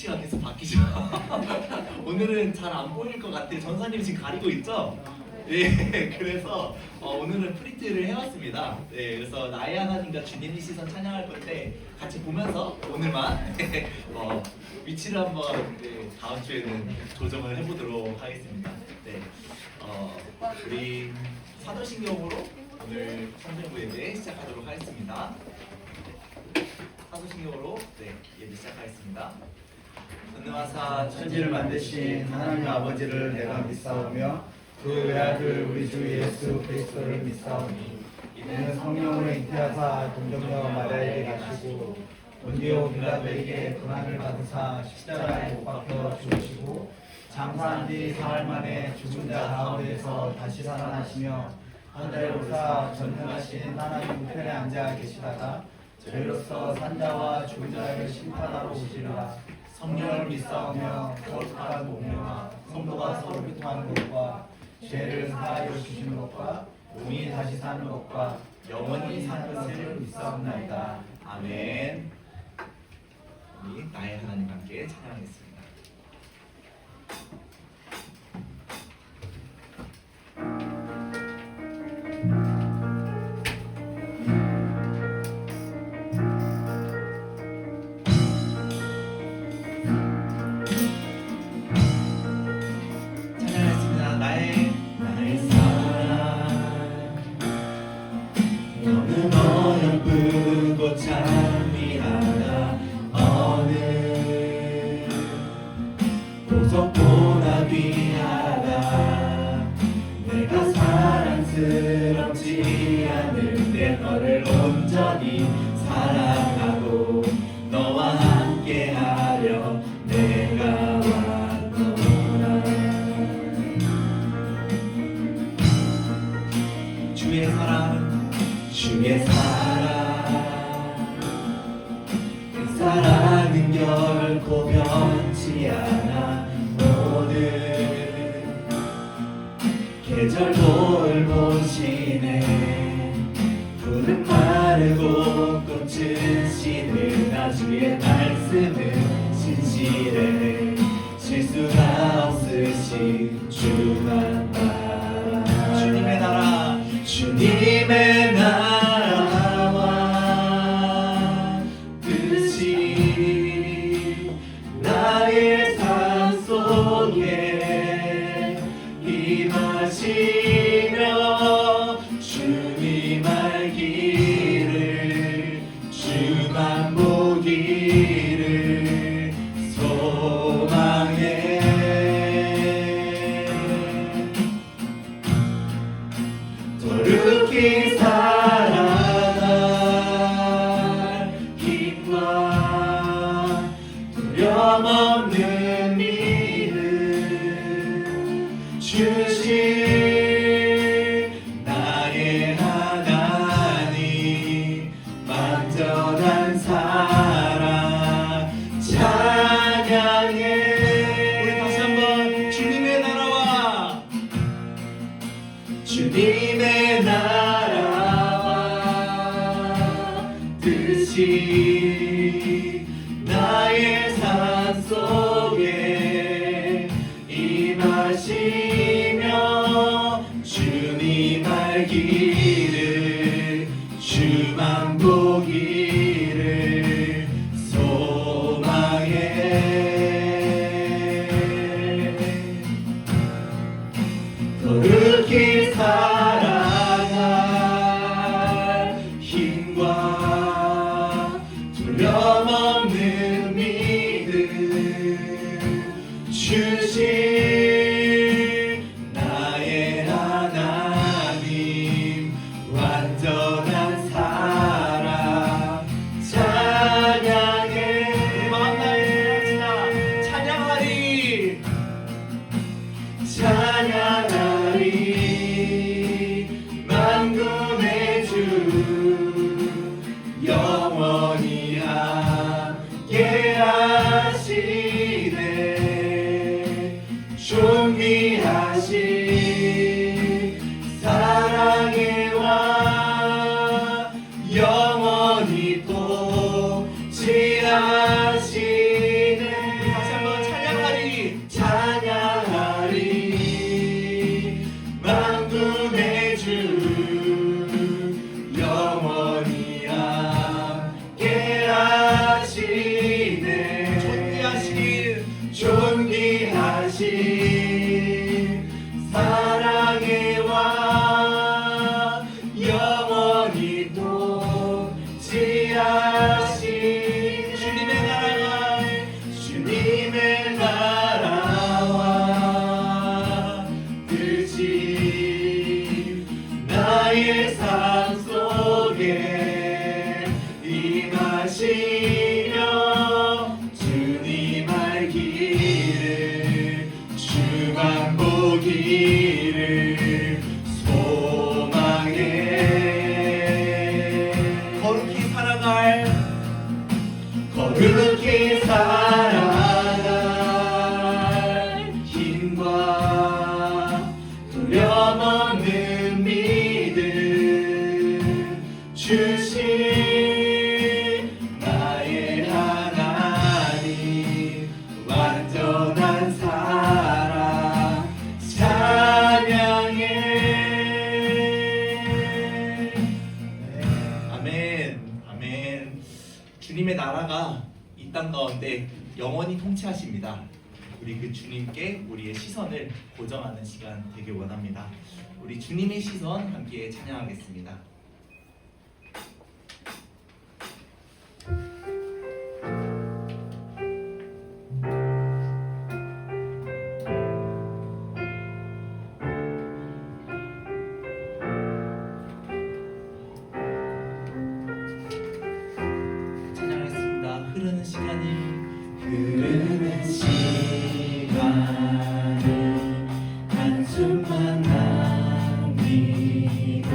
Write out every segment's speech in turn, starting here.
가 계속 바뀌죠. 오늘은 잘 안 보일 것 같아요. 전사님 지금 가리고 있죠? 예, 그래서 오늘은 프린트를 해왔습니다. 네, 그래서 나의 하나님과 주님의 시선 찬양할 건데 같이 보면서 오늘만 위치를 한번 다음 주에는 조정을 해보도록 하겠습니다. 네, 우리 사도신경으로 오늘 성경부 예배 시작하도록 하겠습니다. 사도신경으로 예배 시작하겠습니다. 전능하사 천지를 만드신 하나님 아버지를 내가 믿사오며 그 외아들 우리 주 예수 그리스도를 믿사오니 이는 성령으로 잉태하사 동정녀 마리아에게 가시고 본디오 빌라도에게 고난을 받으사 십자가에 못 박혀 죽으시고 장사한 뒤 사흘 만에 죽은 자 가운데서 다시 살아나시며 하늘에 오사 전능하신 하나님 우편에 앉아 계시다가 저희로서 산자와 죽은 자를 심판하러 오시리라. 성령을 믿사오며 거룩한 공회와 성도가 서로 교통하는 것과 죄를 사하여 주시는 것과 몸이 다시 사는 것과 영원히 사는 것을 믿사옵나이다. 아멘. 우리 나의 하나님 함께 찬양하겠습니다. 보석보다 귀하다. 내가 사랑스럽지 않은데 너를 온전히 사랑하고 너와 함께하려 내가 왔노라. 주의 사랑, 주의 사랑, 그 사랑은 결코 변치 않아. 계절 돌보시네. 푸른 마르고 꽃은 시드나 주의 말씀은 진실해. 실수가 없으신 주만 따라. 주님의 나라, 주님의 나라와 뜻이 나의 삶 속에 임하시며 주님 알기를 주만 보기를 소망해. 거룩히 살아갈 힘과 두려움 없는 믿음 주신 나의 하나님 완전한 사랑 찬양해. 우리 다시 한번 주님의 나라와 주님의 나라와 뜻이 나의 삶 속에 임하시며 주님 알기를 주만 보기를 소망해. 거룩히 살아갈 힘과 두려움 없는 믿음 주신 나의 하나님 완전한 사랑 찬양해. 우리 마음 다해 찬양하리 찬양하리. 만군의 주 영원히 함께 하시네. 존귀하신 사랑의 왕 영원히 또 지나시네. 주신 사랑의 왕 영원히 통치하신 주님의 나라와 뜻이 나의 삶 속에 임하시며 주님 알기를 주만 보기를 소망해 거룩히 살아갈 힘과 두려움없는 믿음 주신 나의 하나님 완전한 사랑 찬양해. 아멘. 아멘. 주님의 나라가 이 땅 가운데 영원히 통치하십니다. 우리 그 주님께 우리의 시선을 고정하는 시간 되길 원합니다. 우리 주님의 시선 함께 찬양하겠습니다. 흐르는 시간이 한숨만 남기고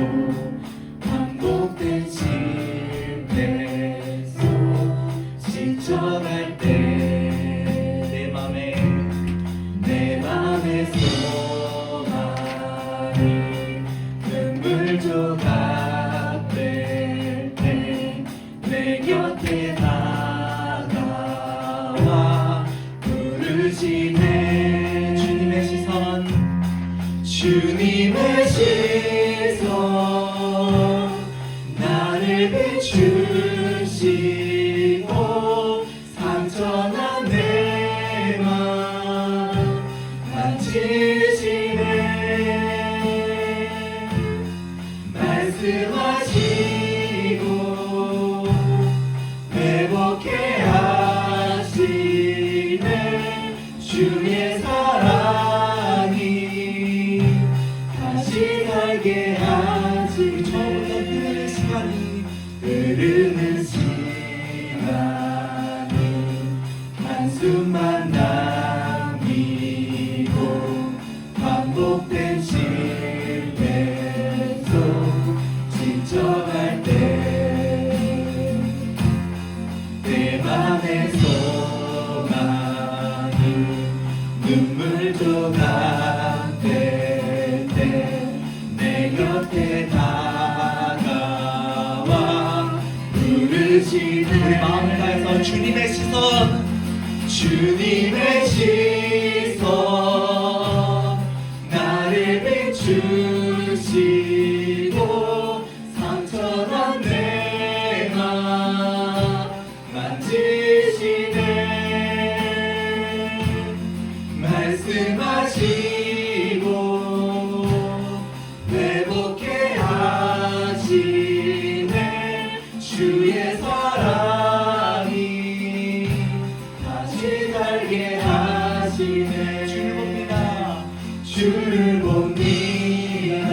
반복된 실패 속 지쳐갈 때 내 맘에 소망이 눈물 조각 될 때 내 곁에 부르시네. 주님의 시선 나를 비추시고 상처난 내 맘 만지시네. 말씀하시고 회복해 하시네. 주의 사랑이 다시 살게 하지. 처음부터 흐르는 시간이 한숨만 남기고 반복된 실패 속 지쳐갈 때 내 맘에 눈물 조각 될 때 내 곁에 다가와 부르시는 우리 마음을 다해서 주님의 시선 나를 비추시고 상처난 내 맘 만지시네. 말씀하시고 회복해 하시네. 주의 사랑이 다시 살게 하시네. 주를 봅니다.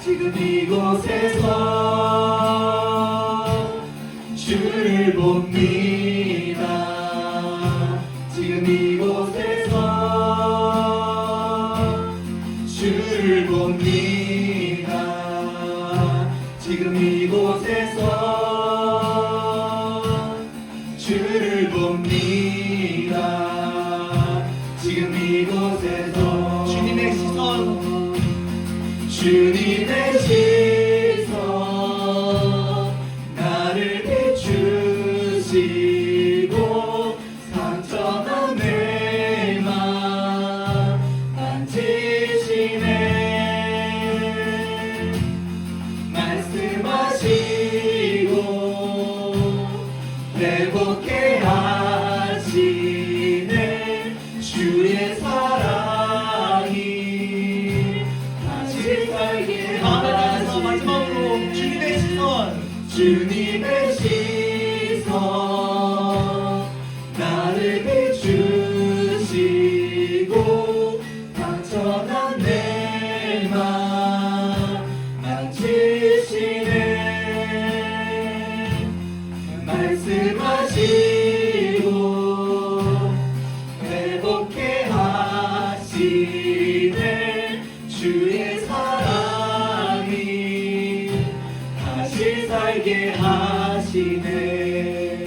지금 이곳에서 주를 봅니다. 지금 이곳에서 주를 봅니다. 지금 이곳에서 주를 봅니다. 지금 이곳에서 주님의 시선 나를 비추시고 상처난 내 맘 만지시네. 말씀하시고 회복해 하시네. 주의 주님의 시선 나를 비추시고 상처난 내 맘 만지시네 말씀하시고 회복해 하시네 주의 사랑이 다시 살게 하시네.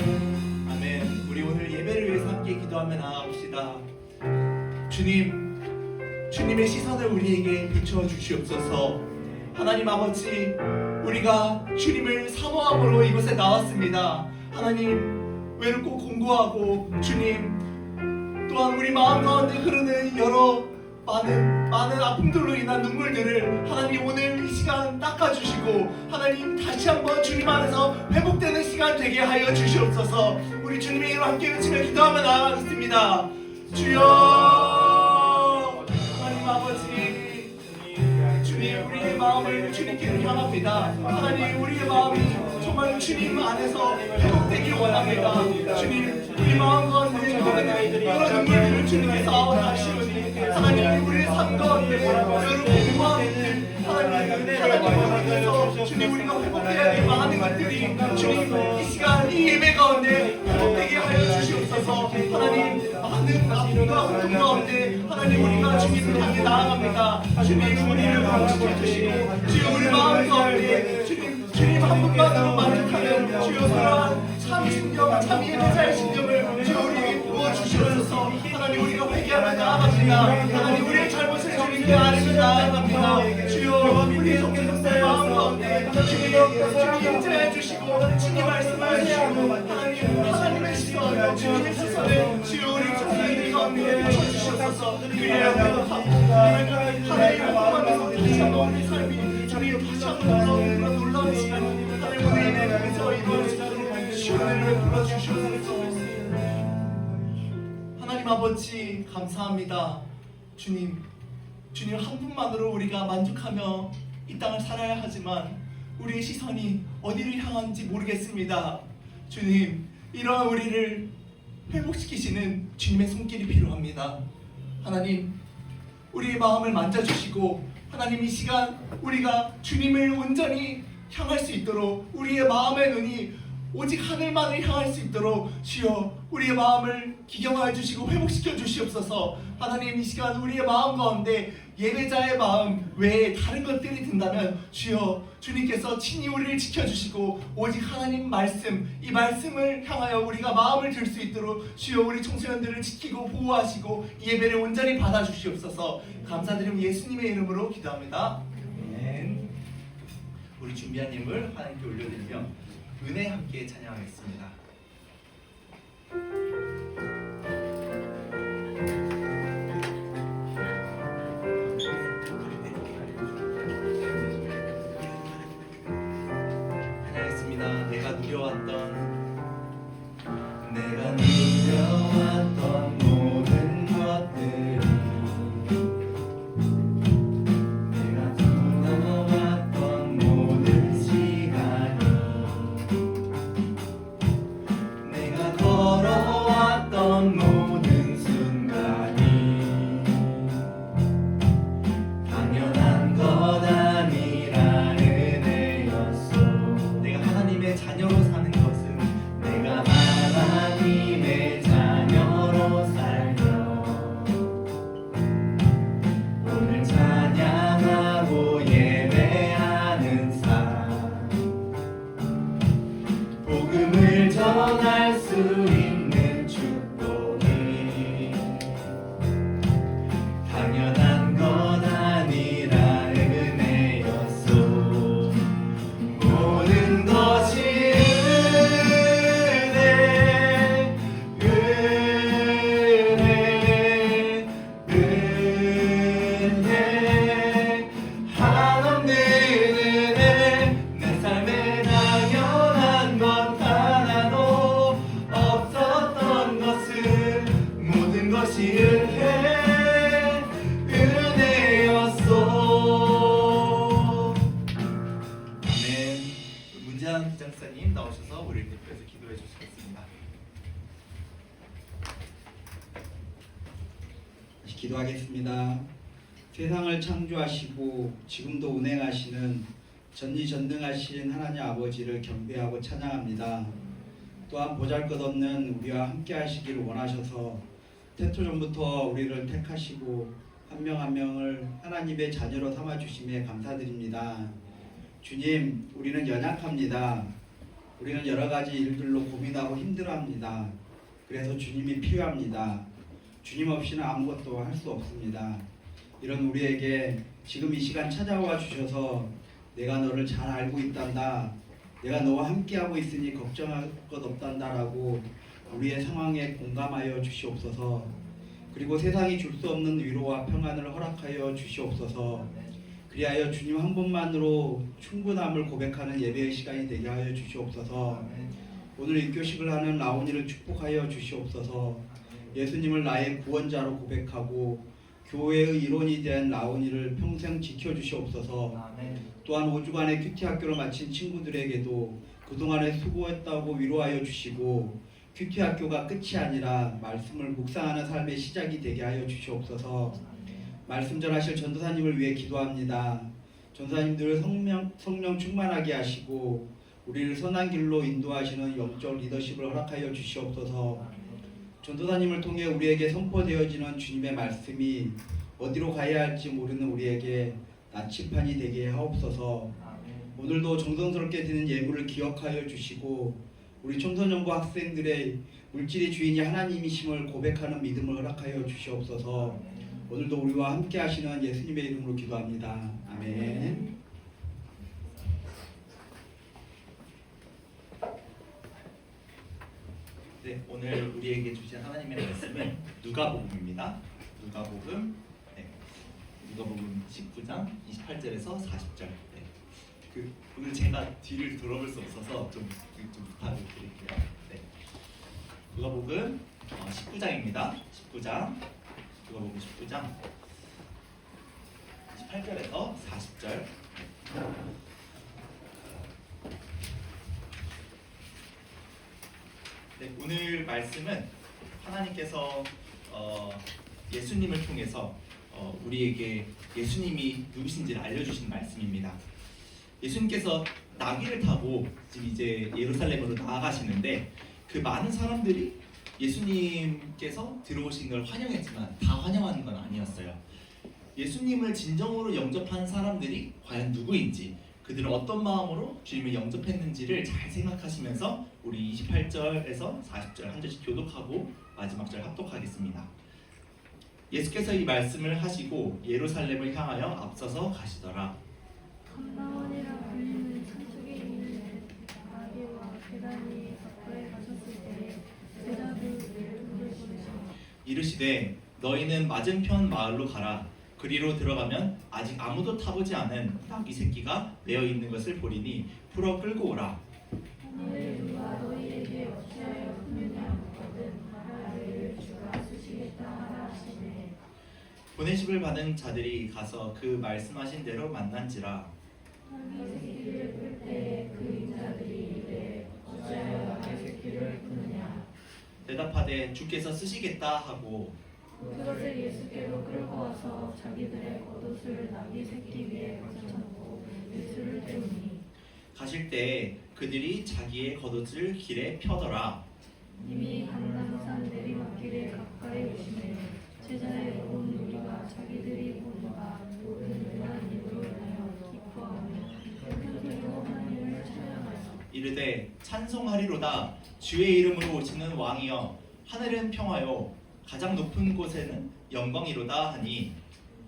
아멘. 우리 오늘 예배를 위해서 함께 기도하며 나아갑시다. 주님의 시선을 우리에게 비춰 주시옵소서. 하나님 아버지, 우리가 주님을 사모함으로 이곳에 나왔습니다. 하나님, 외롭고 공고하고 주님 또한 우리 마음 가운데 흐르는 여러 많은 아픔들로 인한 눈물들을 하나님 오늘 이 시간 닦아주시고 하나님 다시 한번 주님 안에서 회복되는 시간 되게 하여 주시옵소서. 우리 주님의 이름 함께 외치며 기도하며 나아가겠습니다. 주여 하나님 아버지, 주님 우리의 마음을 주님께 향합니다. 하나님 우리의 마음이 정말 주님 안에서 회복되길 원합니다. 주님 우리 마음 가운데 흐르는 여러 눈물들을 주님께서 아시오니 하나님 우리의 삶 가운데 여러 공허함들 하나님께서 주님 우리가 회복해야 될 많은 것들이 주님 이 시간 이 예배 가운데 회복되게 하여 주시옵소서. 하나님 많은 아픔과 고통 가운데 하나님 우리가 주님을 향해 나아갑니다. 주님 우리를 감축해주시고 주여 우리 마음 가운데 주님 한 분만으로 만족하는 주여 그러한 참 신경 참 예배자의 신경을 주여 우리에게 부어주시옵소서. 하나님 우리가 회개하며 나아갑니다. 하나님 우리의 잘못을 주님께 아뢰며 나아갑니다. 주여 우리 성도의 마음 가운데 주님 인자해 주시고 주님 말씀하시고 하나님의 시선 주님의 시선을 주여 우리 자신의 가운데 비춰주시옵소서. 그래야 하나님 하나님께서 다시 한번 우리 삶이 주님 다시 한번 그런 놀라운 시간 하나님 우리의 내면에서 이루어지도록 시원을 불러주시옵소서. 하나님 아버지 감사합니다. 주님 한 분만으로 우리가 만족하며 이 땅을 살아야 하지만 우리의 시선이 어디를 향한지 모르겠습니다. 주님 이러한 우리를 회복시키시는 주님의 손길이 필요합니다. 하나님 우리의 마음을 만져주시고 하나님 이 시간 우리가 주님을 온전히 향할 수 있도록 우리의 마음의 눈이 오직 하늘만을 향할 수 있도록 주여 우리의 마음을 기경하여 주시고 회복시켜 주시옵소서. 하나님 이 시간 우리의 마음 가운데 예배자의 마음 외에 다른 것들이 든다면 주여 주님께서 친히 우리를 지켜주시고 오직 하나님 말씀 이 말씀을 향하여 우리가 마음을 들 수 있도록 주여 우리 청소년들을 지키고 보호하시고 이 예배를 온전히 받아주시옵소서. 감사드리며 예수님의 이름으로 기도합니다. 아멘. 우리 준비한 예물 하나님께 올려드리며 은혜 함께 찬양하겠습니다. 찬양했습니다. 내가 누려왔던 모든 것들이 내가 두려워왔던 모든 시간이 내가 걸어왔던 모든 순간이 당연한 것 아니라 은혜였어. 내가 하나님의 자녀로 사는 것은 내가 하나님의 자녀로 살며 오늘 찬양하고 예배하는 삶 복음을 전할 수 있는 축복이 기도하겠습니다. 세상을 창조하시고 지금도 운행하시는 전지전능하신 하나님 아버지를 경배하고 찬양합니다. 또한 보잘것없는 우리와 함께 하시기를 원하셔서 태초전부터 우리를 택하시고 한 명 한 명을 하나님의 자녀로 삼아주심에 감사드립니다. 주님, 우리는 연약합니다. 우리는 여러 가지 일들로 고민하고 힘들어합니다. 그래서 주님이 필요합니다. 주님 없이는 아무것도 할 수 없습니다. 이런 우리에게 지금 이 시간 찾아와 주셔서 내가 너를 잘 알고 있단다, 내가 너와 함께하고 있으니 걱정할 것 없단다라고 우리의 상황에 공감하여 주시옵소서. 그리고 세상이 줄 수 없는 위로와 평안을 허락하여 주시옵소서. 그리하여 주님 한 분만으로 충분함을 고백하는 예배의 시간이 되게 하여 주시옵소서. 오늘 일교식을 하는 라온이를 축복하여 주시옵소서. 예수님을 나의 구원자로 고백하고 교회의 일원이 된 라온이를 평생 지켜주시옵소서. 또한 5주간의 큐티 학교를 마친 친구들에게도 그동안에 수고했다고 위로하여 주시고 큐티 학교가 끝이 아니라 말씀을 묵상하는 삶의 시작이 되게 하여 주시옵소서. 말씀 전하실 전도사님을 위해 기도합니다. 전도사님들을 성령 충만하게 하시고 우리를 선한 길로 인도하시는 영적 리더십을 허락하여 주시옵소서. 전도사님을 통해 우리에게 선포되어지는 주님의 말씀이 어디로 가야 할지 모르는 우리에게 나침판이 되게 하옵소서. 오늘도 정성스럽게 드는 예물을 기억하여 주시고 우리 청소년부 학생들의 물질의 주인이 하나님이심을 고백하는 믿음을 허락하여 주시옵소서. 오늘도 우리와 함께 하시는 예수님의 이름으로 기도합니다. 아멘. 네, 오늘 우리에게 주신 하나님의 말씀은 누가복음입니다. 누가복음 19장 28절에서 40절. 오늘 제가 뒤를 돌아볼 수 없어서 좀 부탁을 드릴게요. 네. 누가복음 19장입니다. 19장. 누가복음 19장 28절에서 40절. 네, 오늘 말씀은 하나님께서 예수님을 통해서 우리에게 예수님이 누구신지를 알려주신 말씀입니다. 예수님께서 나귀를 타고 지금 이제 예루살렘으로 나아가시는데 그 많은 사람들이 예수님께서 들어오신 걸 환영했지만 다 환영하는 건 아니었어요. 예수님을 진정으로 영접한 사람들이 과연 누구인지, 그들은 어떤 마음으로 주님을 영접했는지를 잘 생각하시면서 우리 28절에서 40절 한 절씩 교독하고 마지막 절 합독하겠습니다. 예수께서 이 말씀을 하시고 예루살렘을 향하여 앞서서 가시더라. 감당원이라 불리는 산속에 있는 나귀와 계단이 가까이 가셨을 때 제자들 둘을 부르시고 이르시되 너희는 맞은편 마을로 가라. 그리로 들어가면 아직 아무도 타보지 않은 나귀 새끼가 매어 있는 것을 보리니 풀어 끌고 오라. 오늘 누가 너희에게 어찌하여 푸느냐 묻거든 말하기를 주가 쓰시겠다 하라 하시네. 보내심을 받은 자들이 가서 그 말씀하신 대로 만난지라. 나귀 새끼를 풀 때에 그 인자들이 이르되 어찌하여 나귀 새끼를 푸느냐. 대답하되 주께서 쓰시겠다 하고 그것을 예수께로 끌고 와서 자기들의 겉옷을 나귀 새끼 위에 걸쳐놓고 예수를 태우니 가실 때에 그들이 자기의 겉옷을 길에 펴더라. 이미 감람산 내리막길에 가까이 오시매 제자의 온 무리가 자기들이 보노라 모든 은한 입으로 인하여 기뻐하며 큰 하나님을 찬양하여 이르되 찬송하리로다. 주의 이름으로 오시는 왕이여 하늘은 평화요 가장 높은 곳에는 영광이로다 하니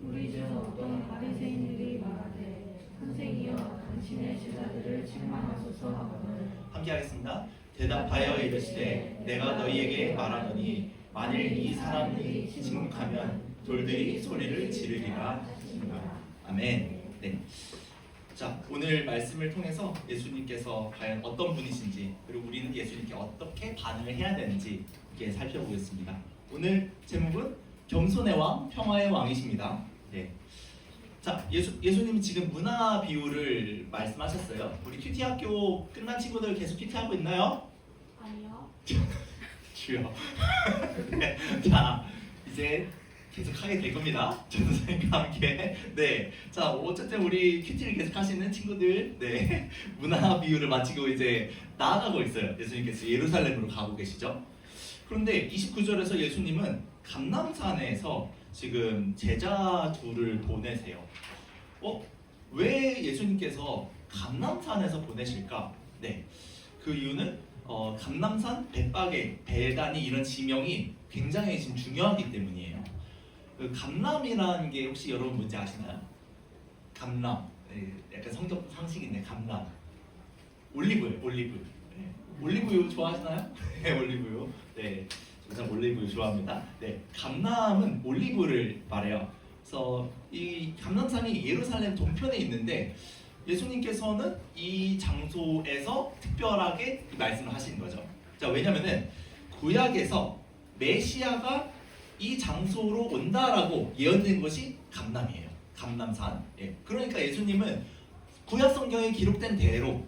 우리 중 어떤 바리새인들이 말하되 선생이여 당신의 제자들을 책망하소서 하거늘 함께 하겠습니다. 대답하여 이르시되 내가 너희에게 말하노니 만일 이 사람들이 침묵하면 돌들이 소리를 지르리라 하시니라. 아멘. 네. 자, 오늘 말씀을 통해서 예수님께서 과연 어떤 분이신지, 그리고 우리는 예수님께 어떻게 반응을 해야 되는지 이렇게 살펴보겠습니다. 오늘 제목은 겸손의 왕, 평화의 왕이십니다. 네. 자, 예수님이 지금 문화 비유를 말씀하셨어요. 우리 큐티 학교 끝난 친구들 계속 큐티 하고 있나요? 아니요. 주여. 네. 자, 이제 계속 하게 될 겁니다. 전도사님과 함께. 네. 자, 어쨌든 우리 큐티를 계속 하시는 친구들, 네. 문화 비유를 마치고 이제 나아가고 있어요. 예수님께서 예루살렘으로 가고 계시죠. 그런데 29절에서 예수님은 감람산에서 지금 제자 둘을 보내세요. 왜 예수님께서 감람산에서 보내실까? 네. 그 이유는 감람산, 벳박에, 베단이 이런 지명이 굉장히 지금 중요하기 때문이에요. 그 감람이라는 게 혹시 여러분 뭔지 아시나요? 감람, 약간 성격 상식인데 감람. 올리브요, 올리브. 네. 올리브유 좋아하시나요? 네, 올리브유. 네, 저는 올리브유 좋아합니다. 네, 감람은 올리브를 말해요. 그래서 이 감람산이 예루살렘 동편에 있는데 예수님께서는 이 장소에서 특별하게 이 말씀을 하신 거죠. 자, 왜냐면은 구약에서 메시아가 이 장소로 온다라고 예언된 것이 감람이에요. 감람산. 예. 그러니까 예수님은 구약 성경에 기록된 대로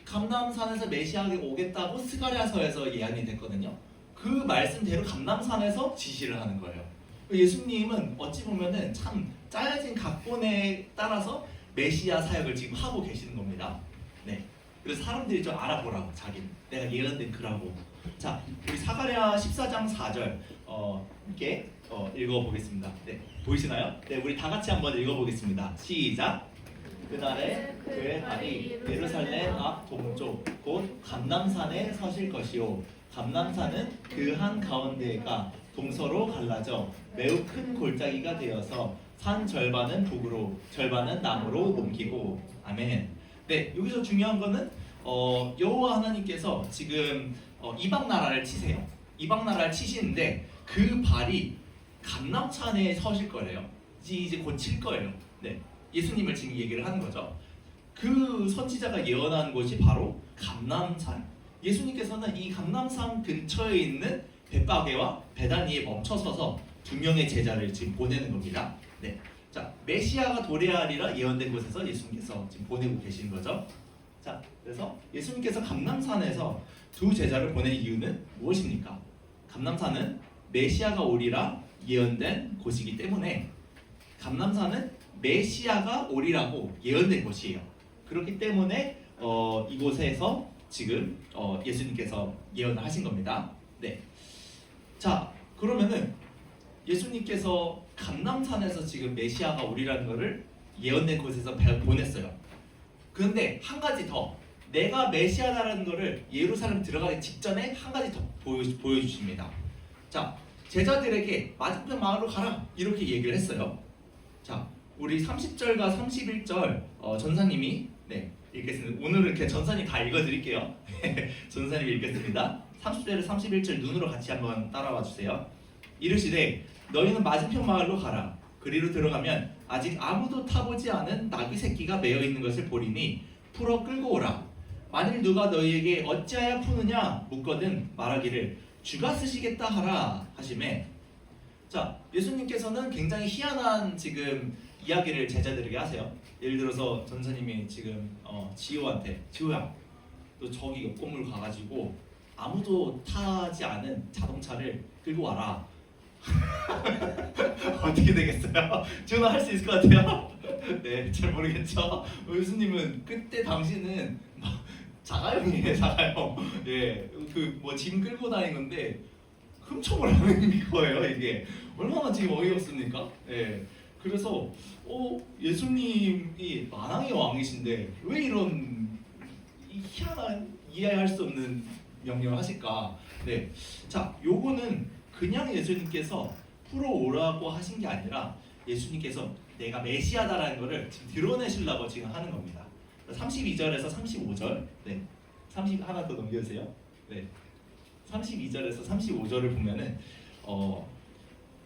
감람산에서 메시아가 오겠다고 스가랴서에서 예언이 됐거든요. 그 말씀대로 감람산에서 지시를 하는 거예요. 예수님은 어찌 보면은 참 짜여진 각본에 따라서 메시아 사역을 지금 하고 계시는 겁니다. 네. 그래서 사람들이 좀 알아보라고 자기는 내가 예언된 그라고. 자, 우리 사가랴 14장 4절 함께 읽어보겠습니다. 네, 보이시나요? 네, 우리 다 같이 한번 읽어보겠습니다. 시작. 그날에 그의 발이 예루살렘 앞 동쪽 곧 감람산에 서실 것이요 감람산은 그 한 가운데가 동서로 갈라져 매우 큰 골짜기가 되어서 산 절반은 북으로 절반은 남으로 옮기고. 아멘. 네, 여기서 중요한 거는 여호와 하나님께서 지금 이방 나라를 치세요. 이방 나라를 치시는데 그 발이 감람산에 서실 거래요. 이제 곧 칠 거예요. 네, 예수님을 지금 얘기를 하는 거죠. 그 선지자가 예언한 곳이 바로 감람산. 예수님께서는 이 감람산 근처에 있는 벳바게와 베다니에 멈춰서서 두 명의 제자를 지금 보내는 겁니다. 네, 자, 메시아가 도래하리라 예언된 곳에서 예수님께서 지금 보내고 계신 거죠. 자, 그래서 예수님께서 감람산에서 두 제자를 보낸 이유는 무엇입니까? 감람산은 메시아가 오리라 예언된 곳이기 때문에 감람산은 메시아가 오리라고 예언된 곳이에요. 그렇기 때문에 이곳에서 지금 예수님께서 예언을 하신 겁니다. 네. 자, 그러면은 예수님께서 감람산에서 지금 메시아가 오리라는 것을 예언된 곳에서 보냈어요. 그런데 한 가지 더, 내가 메시아다라는 것을 예루살렘 들어가기 직전에 한 가지 더 보여주십니다. 자, 제자들에게 맞은편 마을로 가라 이렇게 얘기를 했어요. 자, 우리 30절과 31절 전사님이 읽겠습니다. 오늘은 이렇게 전사님 다 읽어드릴게요. 전사님이 읽겠습니다. 30절에 31절 눈으로 같이 한번 따라와 주세요. 이르시되 너희는 맞은편 마을로 가라. 그리로 들어가면 아직 아무도 타보지 않은 나귀 새끼가 매어 있는 것을 보리니 풀어 끌고 오라. 만일 누가 너희에게 어찌하여 푸느냐 묻거든 말하기를 주가 쓰시겠다 하라 하시매. 자, 예수님께서는 굉장히 희한한 지금 이야기를 제자들에게 하세요. 예를 들어서 전사님이 지금 지호한테 지호야 너 저기 옆 건물 가가지고 아무도 타지 않은 자동차를 끌고 와라. 어떻게 되겠어요? 지호는 할 수 있을 것 같아요? 네, 잘 모르겠죠? 예수님은 그때 당시는 자가용이에요, 자가용. 예, 그 뭐 짐 끌고 다니는 건데 훔쳐을 하는 거예요. 이게 얼마나 지금 어이없습니까? 예. 그래서 예수님이 만왕의 왕이신데 왜 이런 희한한 이해할 수 없는 명령을 하실까? 네, 자, 요거는 그냥 예수님께서 풀어오라고 하신 게 아니라 예수님께서 내가 메시아다라는 것을 지금 드러내시려고 지금 하는 겁니다. 32절에서 35절, 네, 30 하나 더 넘겨주세요. 네, 32절에서 35절을 보면은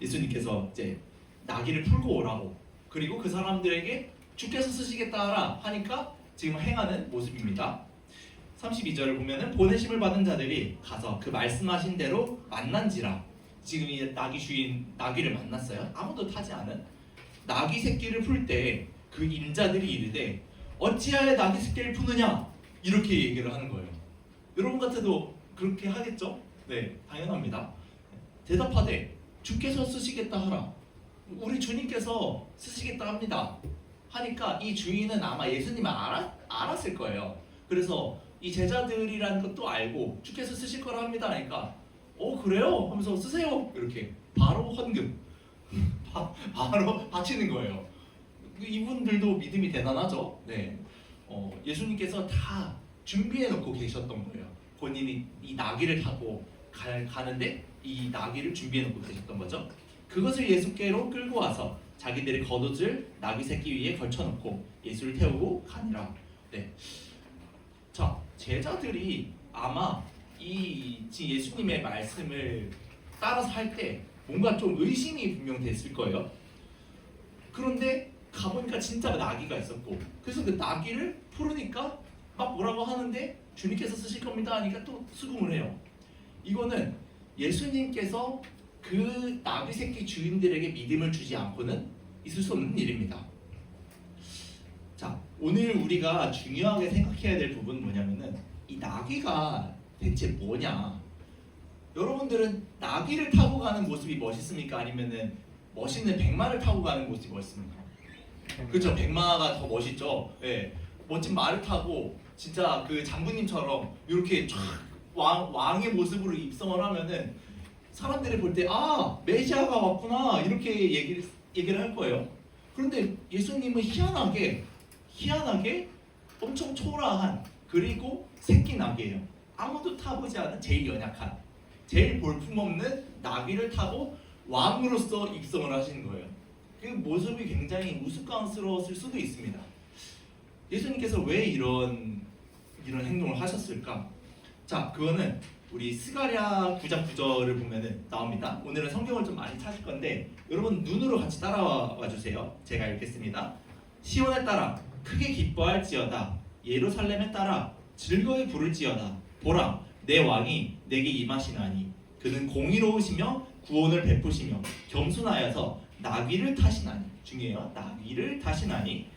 예수님께서 이제 나귀를 풀고 오라고, 그리고 그 사람들에게 주께서 쓰시겠다 하라 하니까 지금 행하는 모습입니다. 32절을 보면은 보내심을 받은 자들이 가서 그 말씀하신 대로 만난지라. 지금 이 나귀 주인 나귀를 만났어요. 아무도 타지 않은 나귀 새끼를 풀 때 그 인자들이 이르되 어찌하여 나귀 새끼를 푸느냐 이렇게 얘기를 하는 거예요. 여러분 같아도 그렇게 하겠죠? 네, 당연합니다. 대답하되 주께서 쓰시겠다 하라. 우리 주님께서 쓰시겠다 합니다. 하니까 이 주인은 아마 예수님을 알았을 거예요. 그래서 이 제자들이라는 것도 알고 주께서 쓰실 거라 합니다 하니까 그래요? 하면서 쓰세요. 이렇게 바로 헌금 바로 바치는 거예요. 이분들도 믿음이 대단하죠. 네. 예수님께서 다 준비해 놓고 계셨던 거예요. 본인이 이 나귀를 타고 가는데 이 나귀를 준비해 놓고 계셨던 거죠. 그것을 예수께로 끌고 와서 자기들의 겉옷을 나귀 새끼 위에 걸쳐놓고 예수를 태우고 가니라. 네. 자, 제자들이 아마 이 예수님의 말씀을 따라서 할 때 뭔가 좀 의심이 분명 됐을 거예요. 그런데 가보니까 진짜 나귀가 있었고, 그래서 그 나귀를 풀으니까 막 뭐라고 하는데 주님께서 쓰실 겁니다 하니까 또 수긍을 해요. 이거는 예수님께서 그 나귀 새끼 주인들에게 믿음을 주지 않고는 있을 수 없는 일입니다. 자, 오늘 우리가 중요하게 생각해야 될 부분은 뭐냐면은 이 나귀가 대체 뭐냐? 여러분들은 나귀를 타고 가는 모습이 멋있습니까? 아니면은 멋있는 백마를 타고 가는 모습이 멋있습니까? 그렇죠. 백마가 더 멋있죠. 예. 멋진 말을 타고 진짜 그 장군님처럼 이렇게 쫙 왕의 모습으로 입성을 하면은 사람들이 볼 때 메시아가 왔구나 이렇게 얘기를 할 거예요. 그런데 예수님은 희한하게 엄청 초라한 그리고 새끼 나귀예요. 아무도 타보지 않은 제일 연약한 제일 볼품없는 나귀를 타고 왕으로서 입성을 하시는 거예요. 그 모습이 굉장히 우스꽝스러웠을 수도 있습니다. 예수님께서 왜 이런 행동을 하셨을까? 자, 그거는 우리 스가랴 9장 9절을 보면은 나옵니다. 오늘은 성경을 좀 많이 찾을 건데 여러분 눈으로 같이 따라와 주세요. 제가 읽겠습니다. 시온에 따라 크게 기뻐할지어다. 예루살렘에 따라 즐거이 부를지어다. 보라, 내 왕이 내게 임하시나니 그는 공의로우시며 구원을 베푸시며 겸손하여서 나귀를 타시나니. 중요해요. 나귀를 타시나니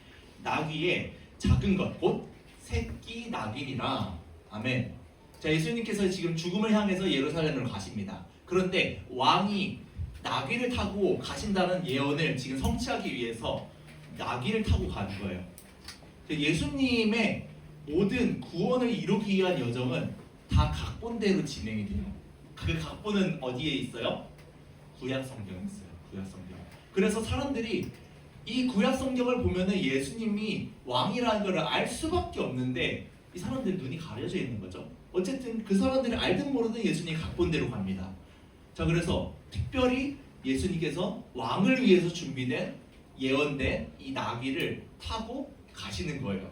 나귀의 작은 것 곧 새끼 나귀니라. 아멘. 자, 예수님께서 지금 죽음을 향해서 예루살렘으로 가십니다. 그런데 왕이 나귀를 타고 가신다는 예언을 지금 성취하기 위해서 나귀를 타고 가는 거예요. 예수님의 모든 구원을 이루기 위한 여정은 다 각본대로 진행이 돼요. 그 각본은 어디에 있어요? 구약 성경에 있어요. 구약 성경. 그래서 사람들이 이 구약 성경을 보면은 예수님이 왕이라는 걸 알 수밖에 없는데 이 사람들 눈이 가려져 있는 거죠. 어쨌든 그 사람들이 알든 모르든 예수님이 각본대로 갑니다. 자, 그래서 특별히 예수님께서 왕을 위해서 준비된 예언된 이 나귀를 타고 가시는 거예요.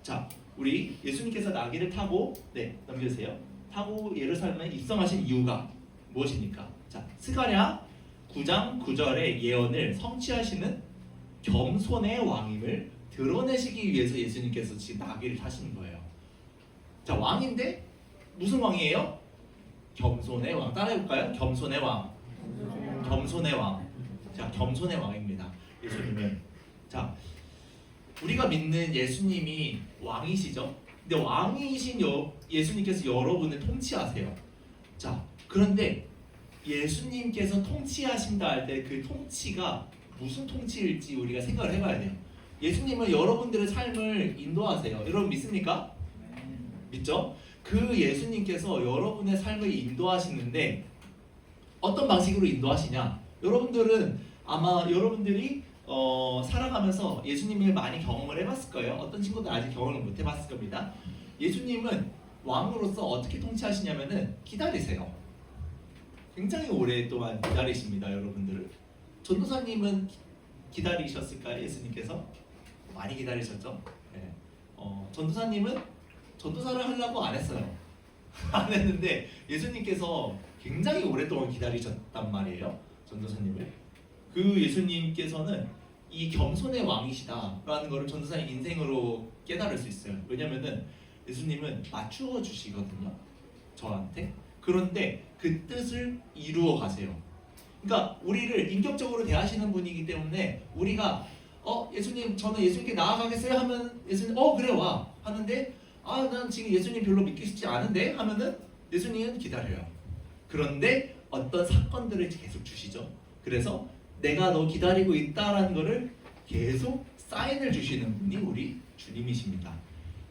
자, 우리 예수님께서 나귀를 타고 넘겨주세요. 타고 예루살렘에 입성하신 이유가 무엇입니까? 자, 스가랴 9장 9절의 예언을 성취하시는 겸손의 왕임을 드러내시기 위해서 예수님께서 지금 나귀를 타시는 거예요. 자, 왕인데 무슨 왕이에요? 겸손의 왕. 따라해볼까요? 겸손의 왕. 겸손의 왕. 자, 겸손의 왕입니다. 예수님은. 자, 우리가 믿는 예수님이 왕이시죠. 근데 왕이신 예수님께서 여러분을 통치하세요. 자, 그런데 예수님께서 통치하신다 할 때 그 통치가 무슨 통치일지 우리가 생각을 해봐야 돼요. 예수님은 여러분들의 삶을 인도하세요. 여러분 믿습니까? 믿죠? 그 예수님께서 여러분의 삶을 인도하시는데 어떤 방식으로 인도하시냐? 여러분들은 아마 여러분들이 살아가면서 예수님을 많이 경험을 해봤을 거예요. 어떤 친구들 아직 경험을 못 해봤을 겁니다. 예수님은 왕으로서 어떻게 통치하시냐면은 기다리세요. 굉장히 오랫동안 기다리십니다, 여러분들을. 전도사님은 기다리셨을까요, 예수님께서? 많이 기다리셨죠. 네. 전도사님은 전도사를 하려고 안 했어요. 안 했는데 예수님께서 굉장히 오랫동안 기다리셨단 말이에요, 전도사님을. 그 예수님께서는 이 겸손의 왕이시다라는 것을 전도사의 인생으로 깨달을 수 있어요. 왜냐면은 예수님은 맞추어 주시거든요, 저한테. 그런데 그 뜻을 이루어 가세요. 그러니까 우리를 인격적으로 대하시는 분이기 때문에 우리가 예수님 저는 예수님께 나아가겠어요 하면 예수님 그래 와 하는데 난 지금 예수님 별로 믿기 쉽지 않은데 하면은 예수님은 기다려요. 그런데 어떤 사건들을 계속 주시죠. 그래서 내가 너 기다리고 있다라는 거를 계속 사인을 주시는 분이 우리 주님이십니다.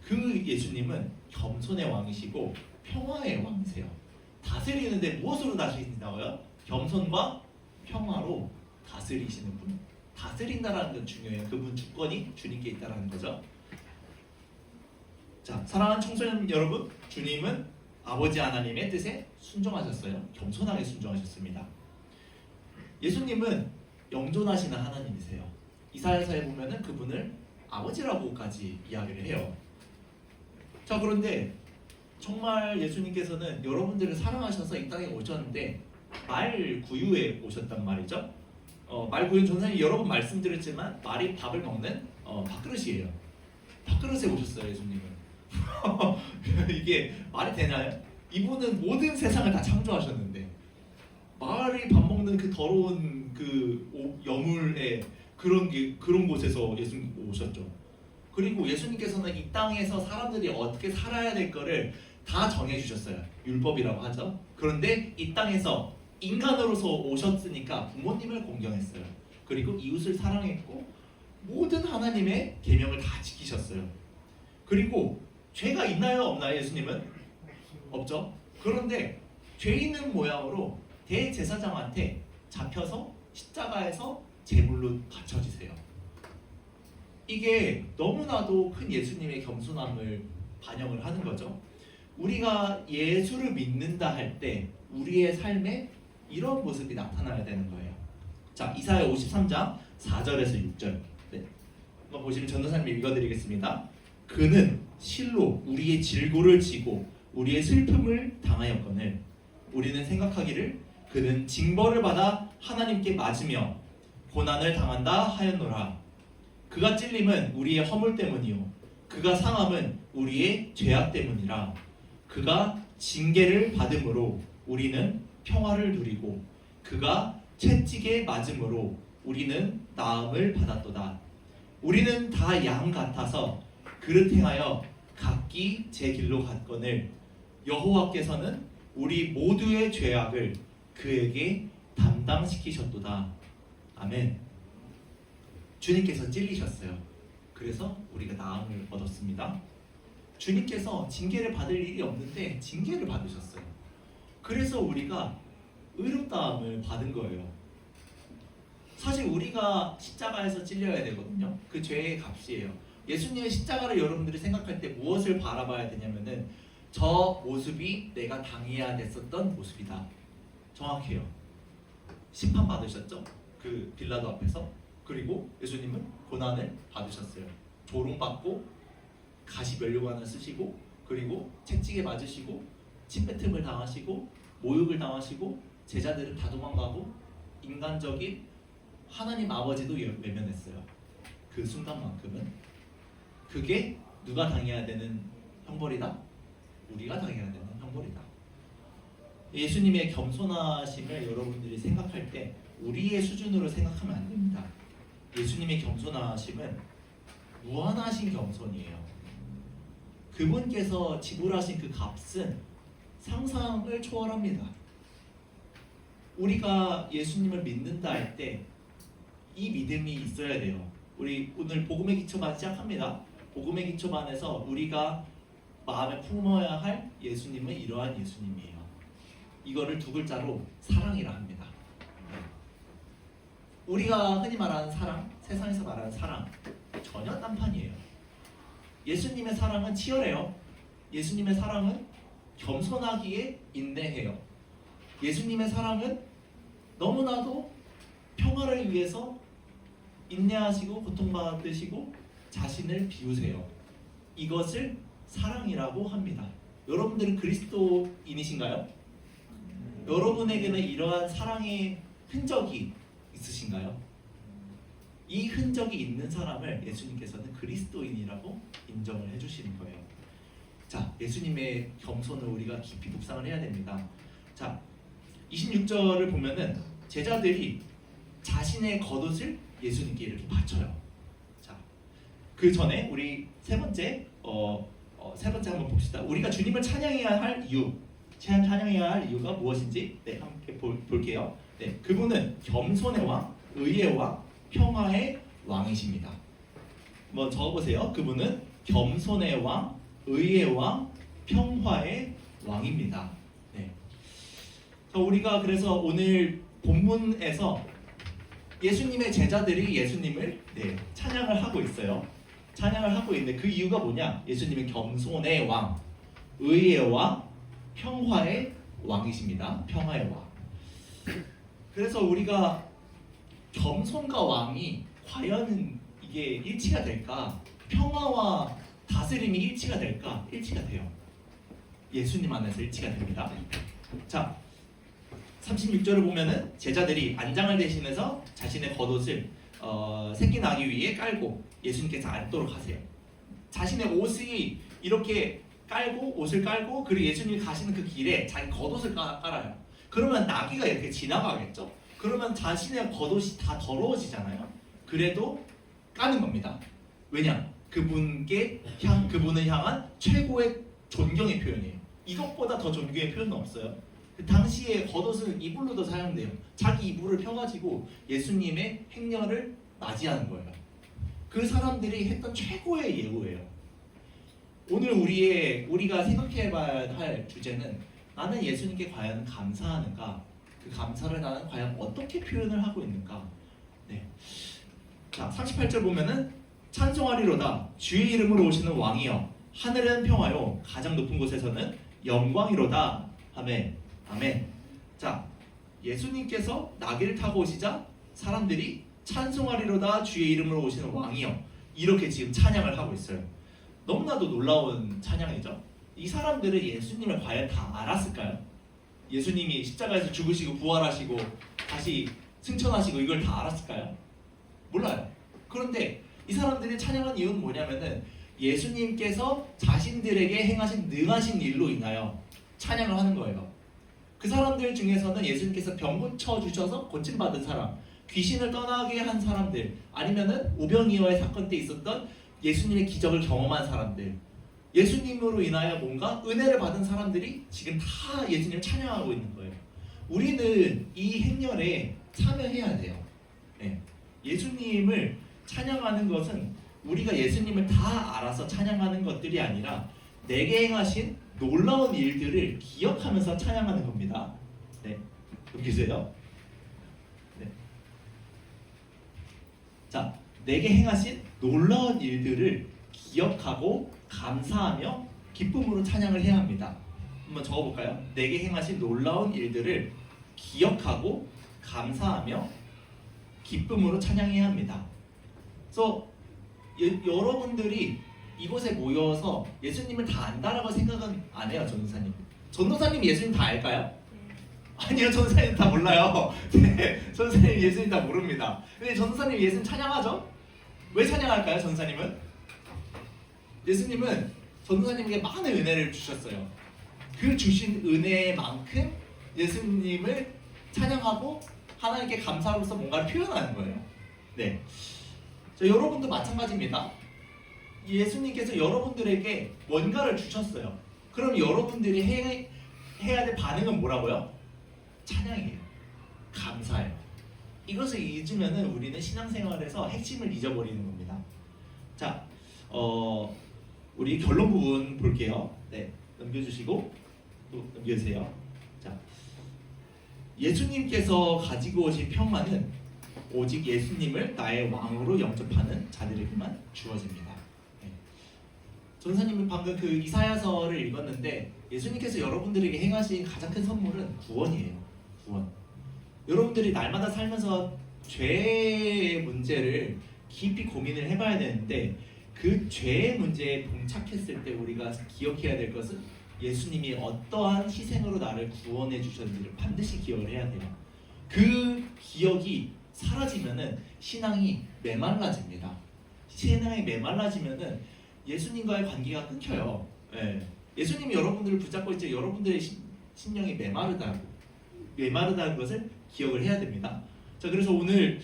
그 예수님은 겸손의 왕이시고 평화의 왕이세요. 다스리는데 무엇으로 다스리신다고요? 겸손과 평화로 다스리시는 분. 다스린다라는 건 중요해요. 그분 주권이 주님께 있다라는 거죠. 자, 사랑하는 청소년 여러분, 주님은 아버지 하나님의 뜻에 순종하셨어요. 겸손하게 순종하셨습니다. 예수님은 영존하시는 하나님이세요. 이사야서에 보면은 그분을 아버지라고까지 이야기를 해요. 자, 그런데 정말 예수님께서는 여러분들을 사랑하셔서 이 땅에 오셨는데 말 구유에 오셨단 말이죠. 말 구유는 전사님 여러 번 말씀드렸지만 말이 밥을 먹는 밥그릇이에요. 밥그릇에 오셨어요, 예수님은. 이게 말이 되나요? 이분은 모든 세상을 다 창조하셨는데 말이 밥 먹는 그 더러운 그 여물에 그런 곳에서 예수님 오셨죠. 그리고 예수님께서는 이 땅에서 사람들이 어떻게 살아야 될 거를 다 정해주셨어요. 율법이라고 하죠. 그런데 이 땅에서 인간으로서 오셨으니까 부모님을 공경했어요. 그리고 이웃을 사랑했고 모든 하나님의 계명을 다 지키셨어요. 그리고 죄가 있나요, 없나요? 예수님은 없죠. 그런데 죄 있는 모양으로 대제사장한테 잡혀서 십자가에서 제물로 바쳐지세요. 이게 너무나도 큰 예수님의 겸손함을 반영을 하는 거죠. 우리가 예수를 믿는다 할 때 우리의 삶에 이런 모습이 나타나야 되는 거예요. 자, 이사야 53장 4절에서 6절. 네. 한번 보시면 전도사님이 읽어드리겠습니다. 그는 실로 우리의 질고를 지고 우리의 슬픔을 당하였거늘 우리는 생각하기를 그는 징벌을 받아 하나님께 맞으며 고난을 당한다 하였노라. 그가 찔림은 우리의 허물 때문이요 그가 상함은 우리의 죄악 때문이라. 그가 징계를 받음으로 우리는 평화를 누리고 그가 채찍에 맞음으로 우리는 나음을 받았도다. 우리는 다 양 같아서 그릇 행하여 각기 제 길로 갔거늘 여호와께서는 우리 모두의 죄악을 그에게 담당시키셨도다. 아멘. 주님께서 찔리셨어요. 그래서 우리가 나음을 얻었습니다. 주님께서 징계를 받을 일이 없는데 징계를 받으셨어요. 그래서 우리가 의롭다함을 받은 거예요. 사실 우리가 십자가에서 찔려야 되거든요. 그 죄의 값이에요. 예수님의 십자가를 여러분들이 생각할 때 무엇을 바라봐야 되냐면은 저 모습이 내가 당해야 됐었던 모습이다. 정확해요. 심판 받으셨죠? 그 빌라도 앞에서. 그리고 예수님은 고난을 받으셨어요. 조롱받고 가시 면류관을 쓰시고 그리고 채찍에 맞으시고 침뱉음을 당하시고 모욕을 당하시고 제자들은 다 도망가고 인간적인 하나님 아버지도 외면했어요. 그 순간만큼은. 그게 누가 당해야 되는 형벌이다? 우리가 당해야 되는 형벌이다. 예수님의 겸손하심을 여러분들이 생각할 때 우리의 수준으로 생각하면 안 됩니다. 예수님의 겸손하심은 무한하신 겸손이에요. 그분께서 지불하신 그 값은 상상을 초월합니다. 우리가 예수님을 믿는다 할 때 이 믿음이 있어야 돼요. 우리 오늘 복음의 기초반 시작합니다. 복음의 기초반에서 우리가 마음에 품어야 할 예수님은 이러한 예수님이에요. 이거를 두 글자로 사랑이라 합니다. 우리가 흔히 말하는 사랑, 세상에서 말하는 사랑 전혀 딴판이에요. 예수님의 사랑은 치열해요. 예수님의 사랑은 겸손하기에 인내해요. 예수님의 사랑은 너무나도 평화를 위해서 인내하시고 고통받으시고 자신을 비우세요. 이것을 사랑이라고 합니다. 여러분들은 그리스도인이신가요? 여러분에게는 이러한 사랑의 흔적이 있으신가요? 이 흔적이 있는 사람을 예수님께서는 그리스도인이라고 인정을 해주시는 거예요. 자, 예수님의 겸손을 우리가 깊이 묵상을 해야 됩니다. 자, 26절을 보면은 제자들이 자신의 겉옷을 예수님께 이렇게 바쳐요. 자, 그 전에 우리 세 번째 한번 봅시다. 우리가 주님을 찬양해야 할 이유, 찬양해야 할 이유가 무엇인지 함께 볼게요. 네, 그분은 겸손의 왕, 의의 왕, 평화의 왕이십니다. 한번 적어보세요. 그분은 겸손의 왕, 의의 왕, 평화의 왕입니다. 네. 자, 우리가 그래서 오늘 본문에서 예수님의 제자들이 예수님을 찬양을 하고 있어요. 찬양을 하고 있는데 그 이유가 뭐냐? 예수님은 겸손의 왕, 의의 왕, 평화의 왕이십니다. 평화의 왕. 그래서 우리가 겸손과 왕이 과연 이게 일치가 될까? 평화와 다스림이 일치가 될까? 일치가 돼요. 예수님 안에서 일치가 됩니다. 자, 36절을 보면은 제자들이 안장을 대신해서 자신의 겉옷을 새끼 나귀 위에 깔고 예수님께서 앉도록 하세요. 자신의 옷이 이렇게 옷을 깔고 그리고 예수님이 가시는 그 길에 자기 겉옷을 깔아요. 그러면 나귀가 이렇게 지나가겠죠. 그러면 자신의 겉옷이 다 더러워지잖아요. 그래도 까는 겁니다. 왜냐? 그분을 향한 최고의 존경의 표현이에요. 이것보다 더 존경의 표현은 없어요. 그 당시에 겉옷은 이불로도 사용돼요. 자기 이불을 펴가지고 예수님의 행렬을 맞이하는 거예요. 그 사람들이 했던 최고의 예우예요. 오늘 우리가 생각해봐야 할 주제는 나는 예수님께 과연 감사하는가? 그 감사를 나는 과연 어떻게 표현을 하고 있는가? 네. 자, 38절 보면은 찬송하리로다 주의 이름으로 오시는 왕이여 하늘은 평화요 가장 높은 곳에서는 영광이로다. 아멘. 아멘. 자, 예수님께서 나귀를 타고 오시자 사람들이 찬송하리로다 주의 이름으로 오시는 왕이여 이렇게 지금 찬양을 하고 있어요. 너무나도 놀라운 찬양이죠. 이 사람들은 예수님을 과연 다 알았을까요? 예수님이 십자가에서 죽으시고 부활하시고 다시 승천하시고 이걸 다 알았을까요? 몰라요. 그런데 이 사람들이 찬양한 이유는 뭐냐면은 예수님께서 자신들에게 행하신 능하신 일로 인하여 찬양을 하는 거예요. 그 사람들 중에서는 예수님께서 병 고쳐 주셔서 고침받은 사람, 귀신을 떠나게 한 사람들, 아니면은 오병이어의 사건 때 있었던 예수님의 기적을 경험한 사람들, 예수님으로 인하여 뭔가 은혜를 받은 사람들이 지금 다 예수님을 찬양하고 있는 거예요. 우리는 이 행렬에 참여해야 돼요. 네. 예수님을 찬양하는 것은 우리가 예수님을 다 알아서 찬양하는 것들이 아니라 내게 행하신 놀라운 일들을 기억하면서 찬양하는 겁니다. 네, 보세요. 네. 자, 내게 행하신 놀라운 일들을 기억하고 감사하며 기쁨으로 찬양을 해야 합니다. 한번 적어볼까요? 내게 행하신 놀라운 일들을 기억하고 감사하며 기쁨으로 찬양해야 합니다. 그래서 여러분들이 이곳에 모여서 예수님을 다 안다라고 생각은 안 해요. 전도사님. 전도사님 예수님 다 알까요? 아니요, 전도사님 다 몰라요. 네, 전도사님 예수님 다 모릅니다. 근데 전도사님 예수님 찬양하죠? 왜 찬양할까요? 전도사님은? 예수님은 전도사님에게 많은 은혜를 주셨어요. 그 주신 은혜만큼 예수님을 찬양하고 하나님께 감사로서 뭔가를 표현하는 거예요. 네. 자, 여러분도 마찬가지입니다. 예수님께서 여러분들에게 뭔가를 주셨어요. 그럼 여러분들이 해야 될 반응은 뭐라고요? 찬양이에요. 감사해요. 이것을 잊으면은 우리는 신앙생활에서 핵심을 잊어버리는 겁니다. 자, 우리 결론 부분 볼게요. 네, 넘겨주시고 또 넘겨주세요. 자, 예수님께서 가지고 오신 평화는 오직 예수님을 나의 왕으로 영접하는 자들에게만 주어집니다. 네. 전사님은 방금 그 이사야서를 읽었는데 예수님께서 여러분들에게 행하신 가장 큰 선물은 구원이에요. 구원. 여러분들이 날마다 살면서 죄의 문제를 깊이 고민을 해봐야 되는데 그 죄의 문제에 봉착했을 때 우리가 기억해야 될 것은 예수님이 어떠한 희생으로 나를 구원해 주셨는지를 반드시 기억을 해야 돼요. 그 기억이 사라지면은 신앙이 메말라집니다. 신앙이 메말라지면은 예수님과의 관계가 끊겨요. 예. 예수님이 여러분들을 붙잡고 있지 여러분들의 심령이 메마르다는 것을 기억을 해야 됩니다. 자, 그래서 오늘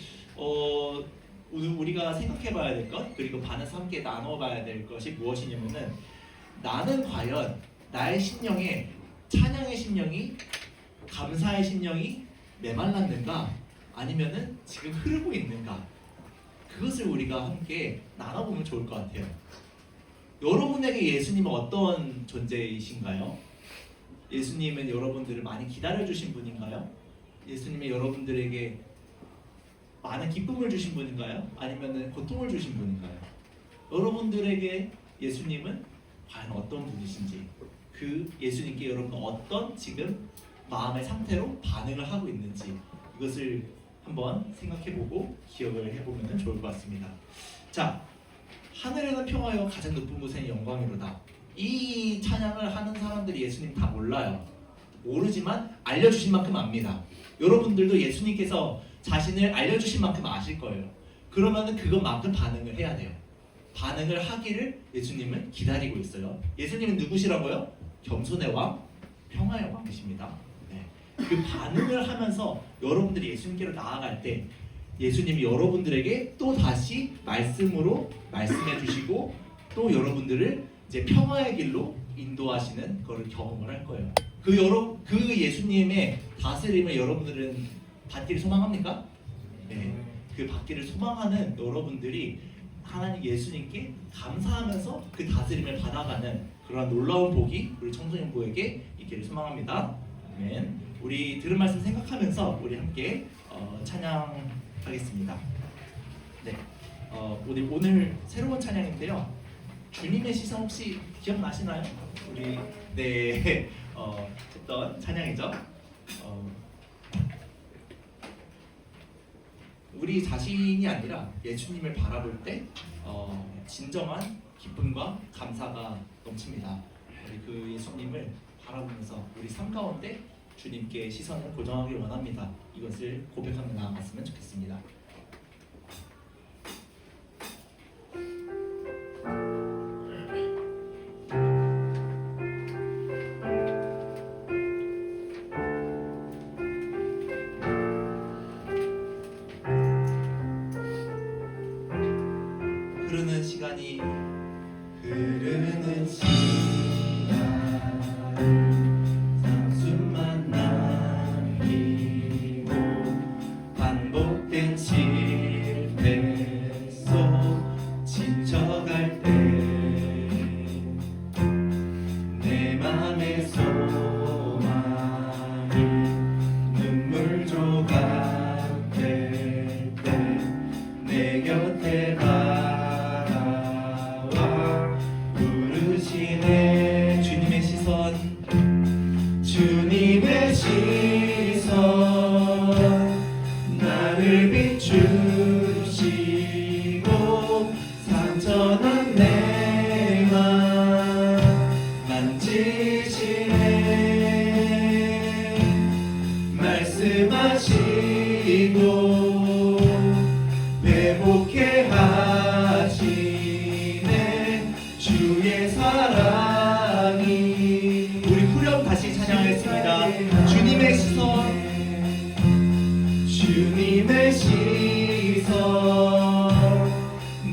우리가 생각해봐야 될 것, 그리고 반에서 함께 나눠봐야 될 것이 무엇이냐면은 나는 과연 나의 심령에 찬양의 심령이 감사의 심령이 메말랐는가? 아니면은 지금 흐르고 있는가? 그것을 우리가 함께 나눠보면 좋을 것 같아요. 여러분에게 예수님은 어떤 존재이신가요? 예수님은 여러분들을 많이 기다려주신 분인가요? 예수님이 여러분들에게 많은 기쁨을 주신 분인가요? 아니면 고통을 주신 분인가요? 여러분들에게 예수님은 과연 어떤 분이신지, 그 예수님께 여러분은 어떤 지금 마음의 상태로 반응을 하고 있는지, 이것을 한번 생각해보고 기억을 해보면 좋을 것 같습니다. 자, 하늘에는 평화요 가장 높은 곳에는 영광이로다. 이 찬양을 하는 사람들이 예수님 다 몰라요. 모르지만 알려주신 만큼 압니다. 여러분들도 예수님께서 자신을 알려주신 만큼 아실 거예요. 그러면은 그것만큼 반응을 해야 돼요. 반응을 하기를 예수님은 기다리고 있어요. 예수님은 누구시라고요? 겸손의 왕, 평화의 왕이십니다. 네. 그 반응을 하면서 여러분들이 예수님께로 나아갈 때 예수님이 여러분들에게 또 다시 말씀으로 말씀해 주시고 또 여러분들을 이제 평화의 길로 인도하시는 그걸 경험을 할 거예요. 그 예수님의 다스림을 여러분들은 받기를 소망합니까? 네. 그 받기를 소망하는 여러분들이 하나님 예수님께 감사하면서 그 다스림을 받아가는 그러한 놀라운 복이 우리 청소년부에게 있기를 소망합니다. 아멘. 우리 들은 말씀 생각하면서 우리 함께 찬양하겠습니다. 네. 오늘 새로운 찬양인데요. 주님의 시선 혹시 기억나시나요? 우리 했던 찬양이죠. 우리 자신이 아니라 예수님을 바라볼 때 진정한 기쁨과 감사가 넘칩니다. 우리 그 예수님을 바라보면서 우리 삶 가운데 주님께 시선을 고정하길 원합니다. 이것을 고백하며 나아갔으면 좋겠습니다. 흐르는 시간이 흐르는 시간 상순만 남기고 반복된 실패 속 지쳐갈 때 내 맘의 소망이 눈물 조각 될 때 내 곁에 주님의 시선 나를 비추시고 상처난 내 맘 만지시네 말씀하시고 회복해 하시네 주의 사랑이 우리 후렴 다시 찬양하겠습니다. 주님의 시선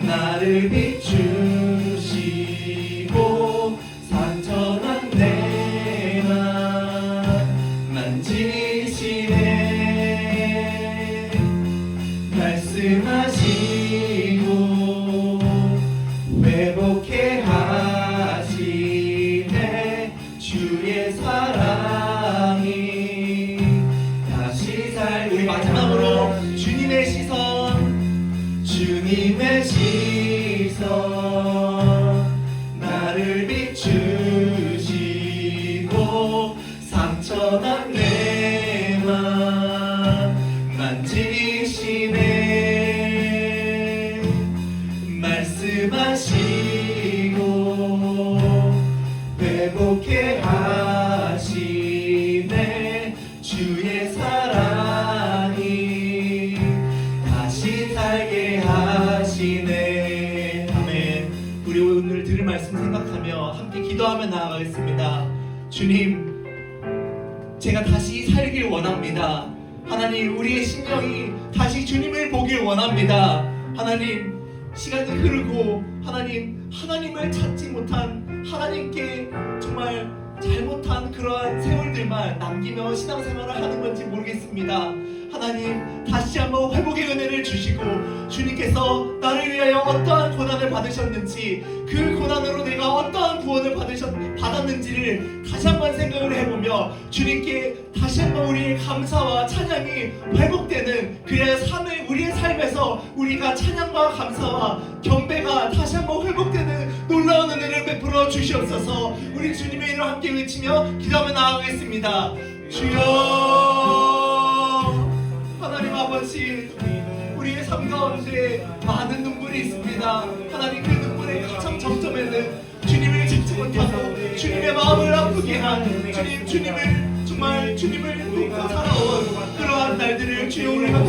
나를 비추시고 상처난 내 맘 만지시네 말씀하시고 회복해 하시네 주의 사랑이 다시 살게 우리 마지막으로 주님의 시선 나를 비추시고 상처난 내 맘 만지시네 말씀하시고 회복해 하시네 주의 사랑이 다시 살게 하시네. 아멘. 우리 오늘 들을 말씀 생각하며 함께 기도하며 나아가겠습니다. 주님, 제가 다시 살길 원합니다. 하나님, 우리의 심령이 다시 주님을 보길 원합니다. 하나님, 시간이 흐르고 하나님을 찾지 못한 하나님께 정말 잘못한 그러한 세월들만 남기며 신앙생활을 하는 건지 모르겠습니다. 하나님 다시 한번 회복의 은혜를 주시고 주님께서 나를 위하여 어떠한 고난을 받으셨는지 그 고난으로 내가 어떠한 구원을 받았는지를 다시 한번 생각을 해보며 주님께 다시 한번 우리의 감사와 찬양이 회복되는 그의 우리의 삶에서 우리가 찬양과 감사와 경배가 다시 한번 회복되는 놀라운 은혜를 베풀어 주시옵소서. 우리 주님의 이름을 함께 외치며 기도하며 나아가겠습니다. 주여 하나님 아버지, 우리의 삶 가운데 많은 눈물이 있습니다. 하나님 그 눈물의 가장 정점에는 주님을 찾지 못하고 주님의 마음을 아프게 한 주님을 정말 주님을 믿고 살아온 그러한 날들을 주여 우리가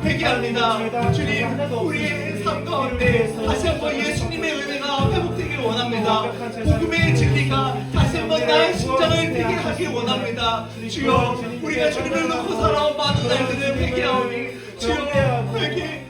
회개합니다. 주님 우리의 삶 가운데 다시 한번 예수님의 은혜가 회복되길 원합니다. 복음의 진리가 다시 한번 나의 심장을 되게 하길 원합니다. 주여 우리가 주님을 놓고 살아온 많은 날들을 회개하오니 주여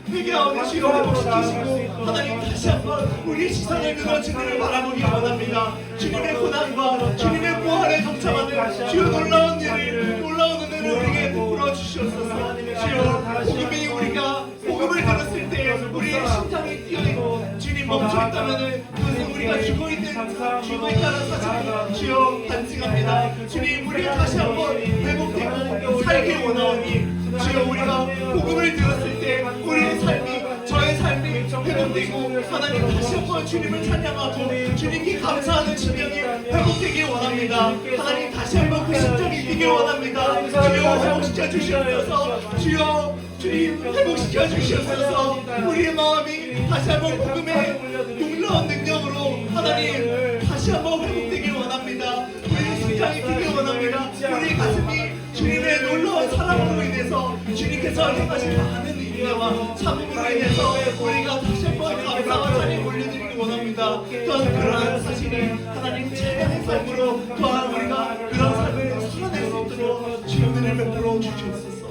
회개하오니 주여 회복시키시고 하나님 다시 한번 우리의 시선을 늘어지기를 바라보기 원합니다. 주님의 고난과 주님의 부활에 동참하는 주여 놀라운 은혜를 우리에게 베풀어 주시옵소서. 주여 복음이 우리가 복음을 들었을 때 우리의 심장이 뛰어있고 주님 멈춰있다면 그것은 우리가 죽어있다는 사실을 주여 반증합니다. 주님 우리가 다시 한번 회복되고 살길 원하오니 주여 우리가 복음을 들었을 때 우리의 삶이 저의 삶이 회복되고 하나님 다시 한번 주님을 찬양하고 주님께 감사하는 심령이 회복되길 원합니다. 하나님 다시 한번 그 심장이 뛰길 원합니다. 주여 회복시켜 주시옵소서. 주여 주님 회복시켜 주시옵소서. 우리의 마음이 다시 한번 복음의 놀라운 능력으로 하나님 다시 한번 회복되길 원합니다. 우리의 심장이 뛰길 원합니다. 우리의 가슴이 주님의 놀라운 사랑으로 인해서 주님께서 행하신 많은 은혜와 참음으로 인해서 우리가 다시 한번 감사와 찬양 올려드리기 원합니다. 또한 그러한 사실이 하나님 찬양의 삶으로 또한 우리가 그런 삶을 살아낼 수 있도록 주의 은혜를 베풀어 주시옵소서.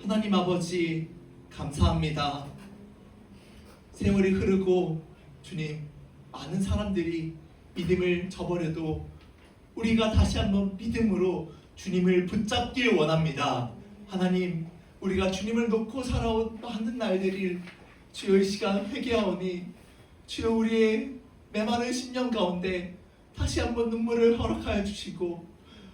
하나님 아버지 감사합니다. 세월이 흐르고 주님 많은 사람들이 믿음을 저버려도 우리가 다시 한번 믿음으로 주님을 붙잡길 원합니다. 하나님 우리가 주님을 놓고 살아온 많은 날들을 주여 이 시간 회개하오니 주여 우리의 메마른 심령 가운데 다시 한번 눈물을 허락하여 주시고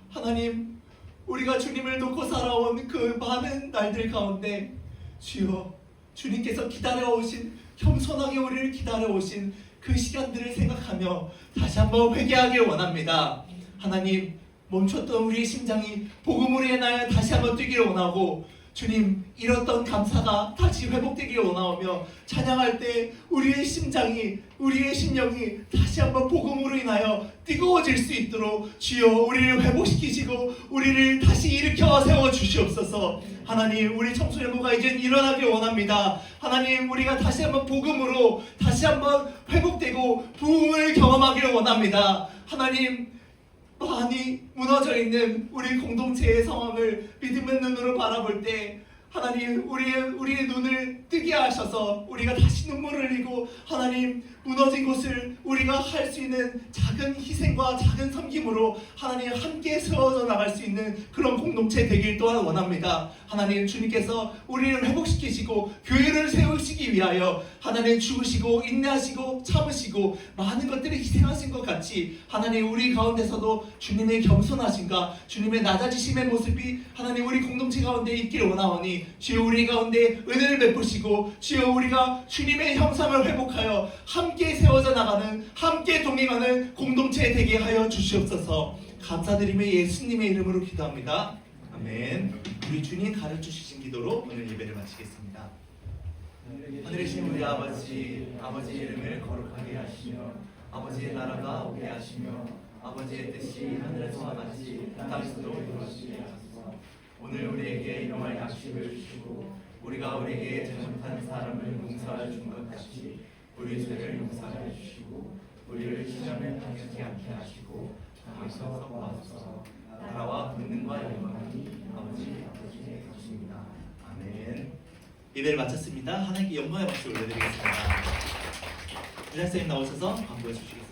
하나님 우리가 주님을 놓고 살아온 그 많은 날들 가운데 주여 주님께서 기다려오신 겸손하게 우리를 기다려오신 그 시간들을 생각하며 다시 한번 회개하길 원합니다. 하나님 멈췄던 우리의 심장이 복음으로 인하여 다시 한번 뛰기를 원하고 주님 잃었던 감사가 다시 회복되기를 원하오며 찬양할 때 우리의 심장이 우리의 심령이 다시 한번 복음으로 인하여 뜨거워질 수 있도록 주여 우리를 회복시키시고 우리를 다시 일으켜 세워 주시옵소서. 하나님 우리 청소년부가 이제 일어나길 원합니다. 하나님 우리가 다시 한번 복음으로 다시 한번 회복되고 부흥을 경험하기를 원합니다. 하나님 많이 무너져 있는 우리 공동체의 상황을 믿음의 눈으로 바라볼 때 하나님 우리의 눈을 뜨게 하셔서 우리가 다시 눈물을 흘리고 하나님 무너진 곳을 우리가 할 수 있는 작은 희생과 작은 섬김으로 하나님 함께 세워져 나갈 수 있는 그런 공동체 되길 또한 원합니다. 하나님 주님께서 우리를 회복시키시고 교회를 세우시기 위하여 하나님 죽으시고 인내하시고 참으시고 많은 것들을 희생하신 것 같이 하나님 우리 가운데서도 주님의 겸손하심과 주님의 낮아지심의 모습이 하나님 우리 공동체 가운데 있길 원하오니 주여 우리 가운데 은혜를 베푸시고 주여 우리가 주님의 형상을 회복하여 함께 세워져 나가는 함께 동행하는 공동체 되게 하여 주시옵소서. 감사드리며 예수님의 이름으로 기도합니다. 아멘. 우리 주님 가르쳐 주신 기도로 오늘 예배를 마치겠습니다. 하늘에 계신 우리 아버지, 아버지의 이름을 거룩하게 하시며 아버지의 나라가 오게 하시며 아버지의 뜻이 하늘에서와 같이 땅에서도 이루어지게 하소서. 오늘 우리에게 일용할 양식을 주시고 우리가 우리에게 잘못한 사람을 용서하여 준 것 같이 우리 죄를 용서하여 주시고 우리를 시험에 당하지 않게 하시고 악에서 구하소서. 나라와 권능과 영광이 아버지의 것입니다. 아멘. 예배를 마쳤습니다. 하나님께 영광의 박수 올려드리겠습니다. 부장님 나오셔서 광고해 주시겠습니다.